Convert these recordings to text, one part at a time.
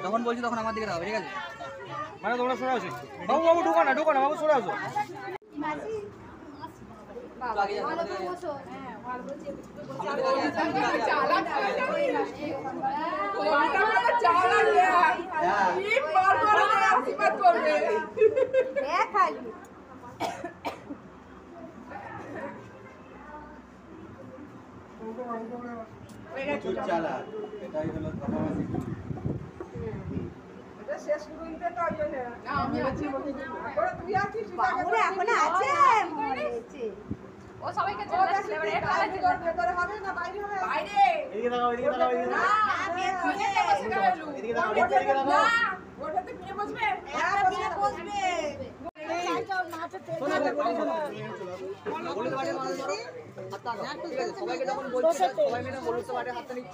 যখন বলছি তখন আমার দিকে দাও, ঠিক আছে? মানে তোমরা সরে আসো। বাবু বাবু ঢোকো না বাবু, সরে আসো।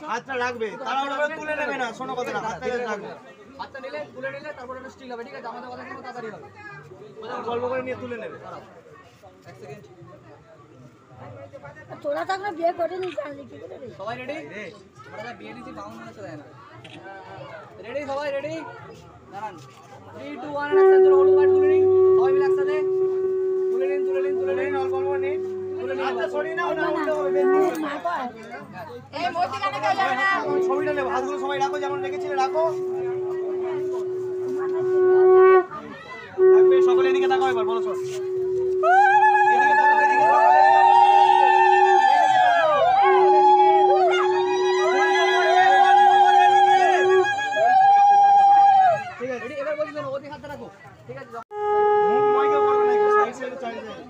হাতটা রাখবে, তারা তুলে নেবে না, শোনো কথাটা, হাতটা রাখবে। হাতটা নিলে তুলে নিলে তারপরে স্টিল হবে, ঠিক আছে? আমাদের কথা শুনো, তাড়াতাড়ি হবে। গল্প করে নিয়ে তুলে নেবে। এক সেকেন্ড। তোরা তো আমরা বিয়ে করিনি, জানলি কি করে রে? সবাই রেডি? আমরা বিয়ে নিতে বাউন্ড হচ্ছে দেয় না। রেডি সবাই, রেডি? দাঁড়ান। 3 2 1 একসাথে চলো, হলুদ বাটি তুলে নিন। সবাই মিলে একসাথে তুলে নিন, তুলে নিন, তুলে নিন, অল্প অল্প নিন। তুলে নিন, হাতটা সরিয়ে নাও, না উল্টো হবে। এই মূর্তি কানে কেউ যাবে না। ছবিটা নেব, হাতগুলো সবাই রাখো, যেমন রেখেছিলে রাখো। রাখবে, সকলে এদিকে তাকাও এবার, বলো সব। এদিকে তাকাও, এদিকে তাকাও। ঠিক আছে, রেডি? এবার বলছি ওদিকে হাতটা রাখো, ঠিক আছে? মুখ ময়কে করবে না, একটু সাইড সাইডে চাই যায়।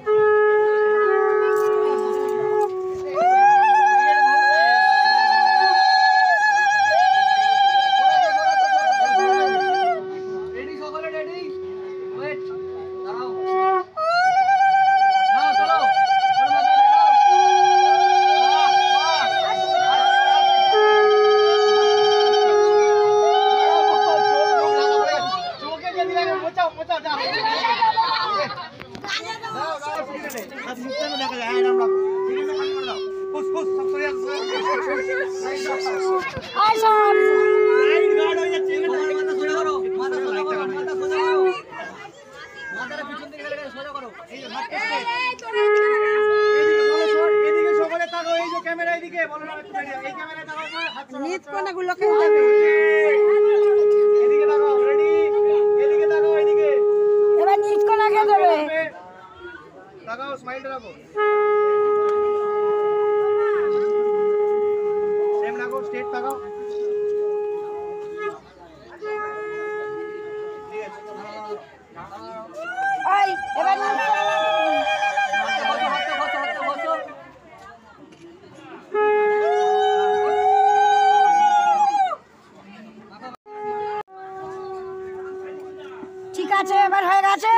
ঠিক আছে, এবার হয়ে গেছে।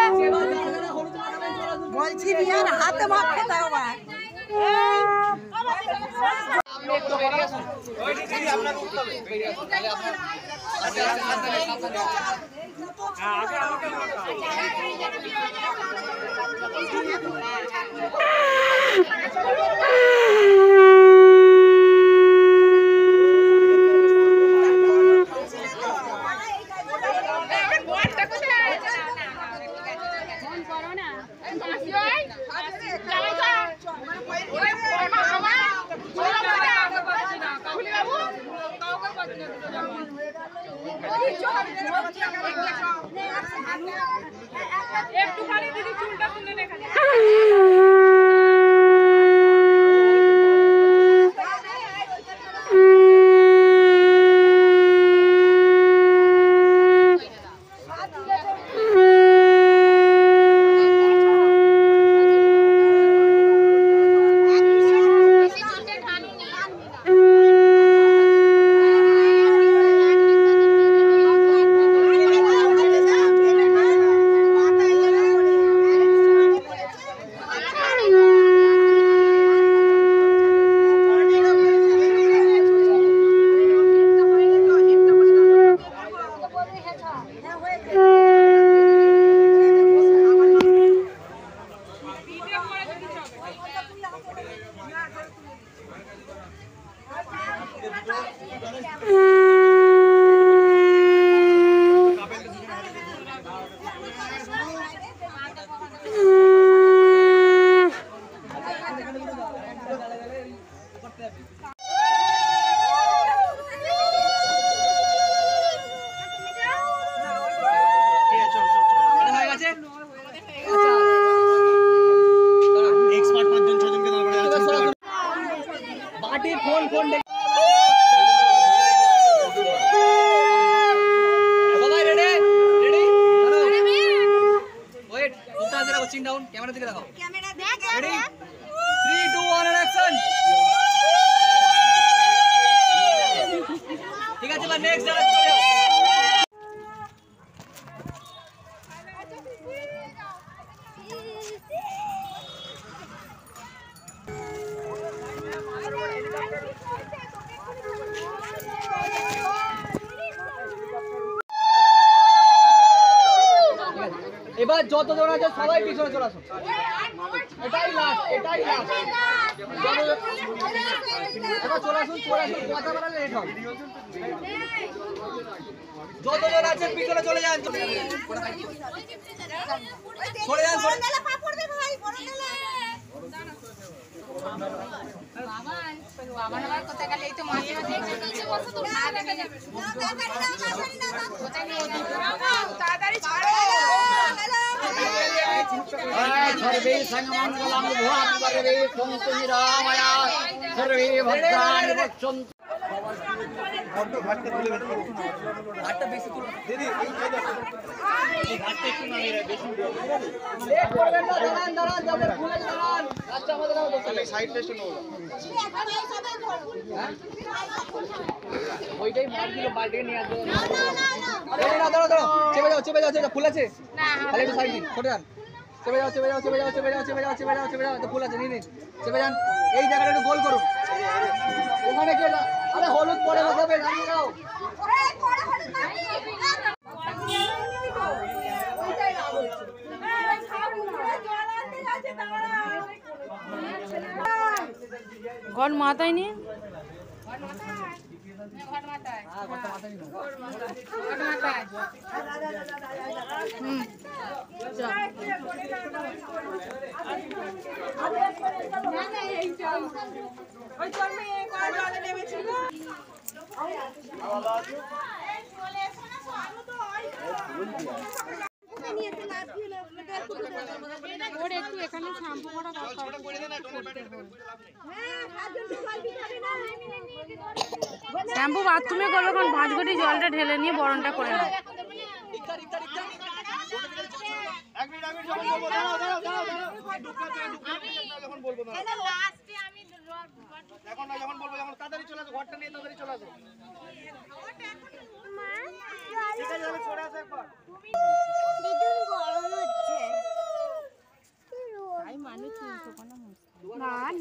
বলছি রিয়ার হাতে ভাত খেতে হবে। একটুখানি দিদি চুলটা তুলে রেখে দেখো চিন ডাউন ক্যামেরা দিকে দেখো ক্যামেরা দেখ রেডি 3 2 1 এন্ড অ্যাকশন ঠিক আছে এবার নেক্সট যারা চলে যাও এবার যতজন আছে সবাই পিছনে চলে আসুন এটাই লাস্ট এবার চলে আসুন কথা বলা লেট হবে যতজন আছে পিছনে চলে যান সরে যান বাবা আবার কোথায় গেলে এই তো মাঝে মাঝে নিচে বসে তো না দেখা যাবে তাড়াতাড়ি ছাড়ো सर्वे संगमंगलम भुवन सर्वे सन्तु निरामया सर्वे भद्राणि पश्यन्तु ঘাটটা বেশি তুলো দিদি এই ঘাটটা একটু নামিয়ে রাখ বেশি লেট করবেন না দাঁড়ান যাদের ভুলে দাঁড়ান রাস্তা আমাদের নাও তাহলে সাইড টেস্ট নেব ওইটাই মার দিল বালতি নিয়ে আসবে আরে না দাঁড়াও চেপে যাও ফুল আছে তাহলে একটু সাইড দিন সরে যান চেপে যাও তো ফুল আছে নিন চেপে যান এই জায়গাটা একটু গোল করুন ওখানে কে আরে হলুদ পরে বসাবে দাঁড়িয়ে যাও ঘর মাথায় নিয়ে ওর একটু এখানে শ্যাম্পু করা দরকার শ্যাম্পু বাথরুমে করবে কারণ 5 ঘটি জলটা ঢেলে নিয়ে বরণটা করে নাও এক মিনিট যখন বলবো দাঁড়াও যখন বলবো না লাস্টে আমি এখন না যখন বলবো যখন তাড়াতাড়ি চলে আসো ঘরটা নিয়ে তাড়াতাড়ি চলে আসো ঠিক আছে আমি চলে আসো একবার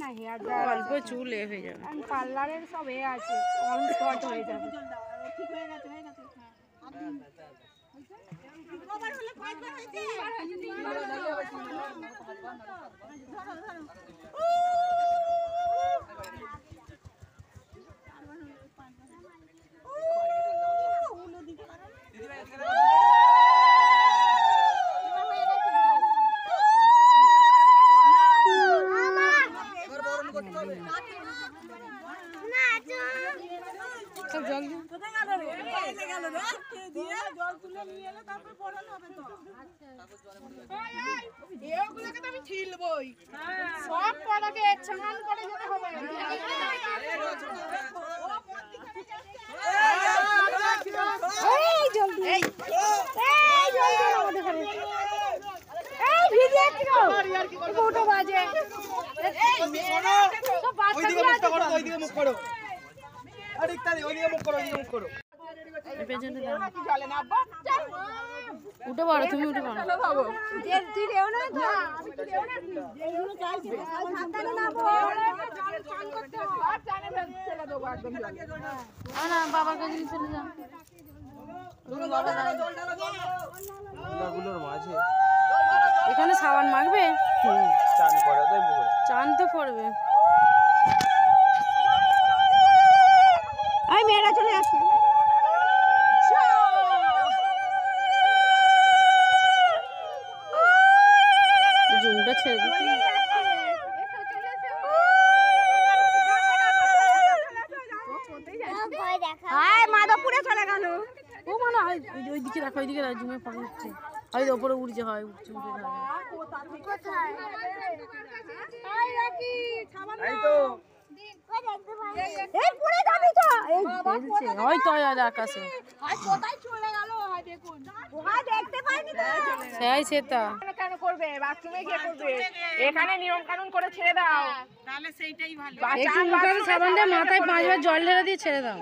না হেয়ার অল্প চুল হয়ে যাবে পার্লারের সব আছে অন স্পট হয়ে যাবে সব জল আমি ছিলবই সব পড়াকে চান করে যেতে হবে এই জলদি এই জলদি আমাদের ঘরে এই ভিজে একটু ফটো বাজে এই সব বাচ্চাগুলো আছে ওইদিকে মুখ করো আরে ইত্যাদি ওইদিকে মুখ করো পেছনে উঠে পড়ো তুমি উঠে পড়ো তুই রেও না আমি তো রেও না এইগুলো চাইছে সাঁতারে নামো চান করতে হবে আর চানে ফেলে দেবো একদম না বাবার কাছে চলে যাও গুলোর মাঝে এখানে সাবান মাখবে চান করে তাই পুকুরে চান তো করবে এই মেয়েরা চলে আসছে জুমটা ছেড়ে দিচ্ছি মাধবপুরে চলে গেল ও মানে ওইদিকে রাখো ওইদিকে রাখো জুমে পড়ে উঠছে হয়তো ওপরে উঠছে হয় উঠছে উঠে এই তো এই পুরে যাবি তো এই হয়তো আর আকাশে কোথায় চলে গেল দেখুন দেখতে পাইনি তো সেই সেটা কেন করবে, বাথরুমে গিয়ে করবে। এখানে নিয়ম কানুন করে ছেড়ে দাও, তাহলে সেইটাই ভালো। একটু মুখে সাবান দিয়ে মাথায় 5 বার জল ঢেলে দিয়ে ছেড়ে দাও।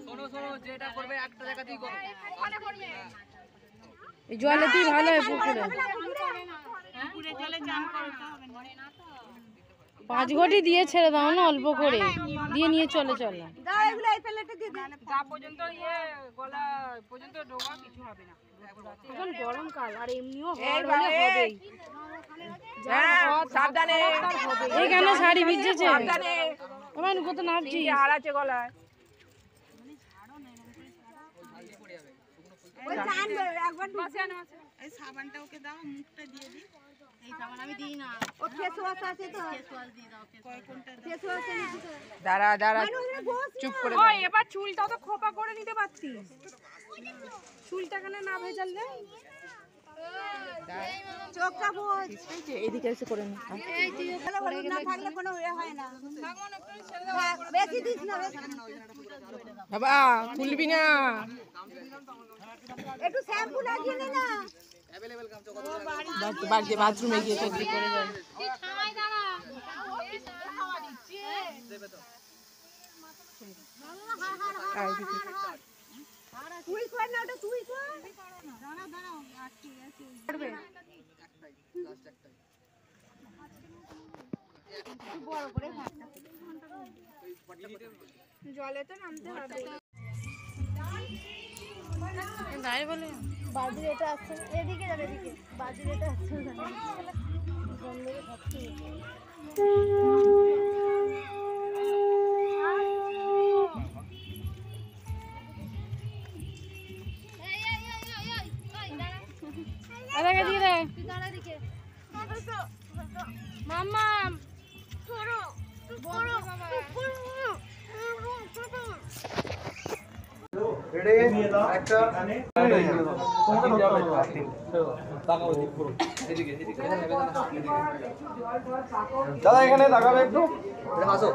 শোনো শোনো, যেটা করবে একটা জায়গাতেই করো। এই জলেতেই ভালো হয় পুকুরে। পুকুরে জলে চান করতে হবে না। 5 ঘটি দিয়ে ছেড়ে দাও না, অল্প করে দিয়ে নিয়ে চলে চলে। যা পর্যন্ত গলা পর্যন্ত ডোবা কিছু হবে না। এখন গরমকাল আর এমনিও হবেই। সাবধানে, এইখানে শাড়ি ভিজেছে, আমার কত নামছি আর আছে গলায়। এই সাবানটা ওকে দাও, মুখটা দিয়ে দিই। এই সাবান আমি দিই না, ও ফেস ওয়াশ আছে তো, ফেস ওয়াশ দিয়ে দাও। ফেস ওয়াশ দাঁড়া দাঁড়া, চুপ করে। ওই এবার চুলটাও তো খোপা করে নিতে পারতিস। চুলটা কেন না ভেজালে? চোখটা বোঝ, এদিকে এসে করে নি। না থাকলে কোনো ইয়ে হয় না, বেশি দিস না। বাবা খুলবি না, একটু শ্যাম্পু লাগিয়ে নে না। অ্যাভেলেবল কাম কত বাথরুমে গিয়ে তো করে যাবে। দেবে তো। তুই কর না, ওটা তুই কর। দাঁড়াও আটকে আছে করবে লাস্ট একটাই। বড় করে হাতটা জলে তো নামতে হবে। গায়ে বলে বাজির এটা আসছে, এদিকে যাবে, এদিকে বাজির এটা আসছে না, বন্ধুকে থাকতে আরে দিয়ে দে মাম্মা ছোড়ো বড় দাদা এখানে তাকাবে একটু, হাসো।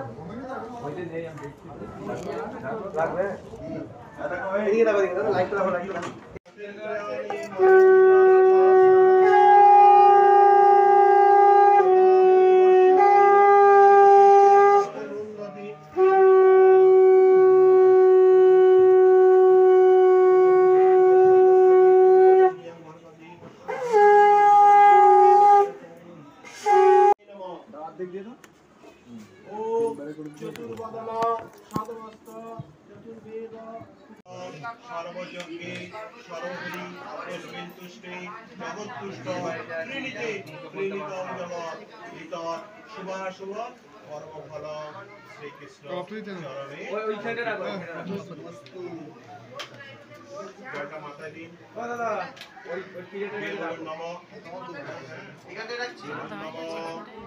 লাগবে এদিকে দেখো, এদিকে দেখো, লাইটটা দেখো, লাইটটা দেখো। সর্বযজ্ঞে সর্বহরি তস্মিন তুষ্টে জগৎতুষ্ট ত্রিণীতে ত্রিণীতম জগৎ ইতর শুভাশুভ কর্মফল শ্রীকৃষ্ণ চরণে জয়টা মাথায় দিন। নম এখানে রাখছি, নম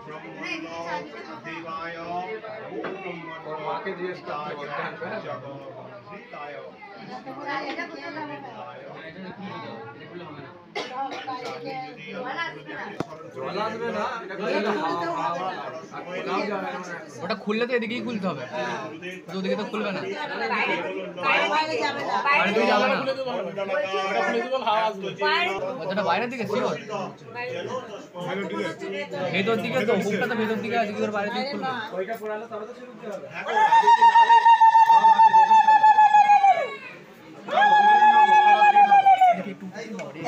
ব্রহ্মণ্য দেবায় ওম মাকে জিজ্ঞেস জগৎ ওটা খুললে তো এদিকেই খুলতে হবে, ওদিকে তো খুলবে না। বাইরের দিকে শিওর, ভেতর দিকে তো মুখটা তো ভেতর দিকে আছে, কি করে বাইরের দিকে খুলবে?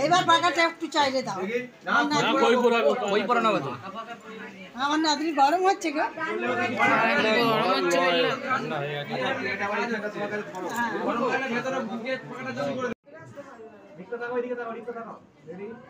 এইবার বাগাটা একটু চাইলে দাও, ওই পড়ানো কথা। আমার নাতনি গরম হচ্ছে গো। এদিকে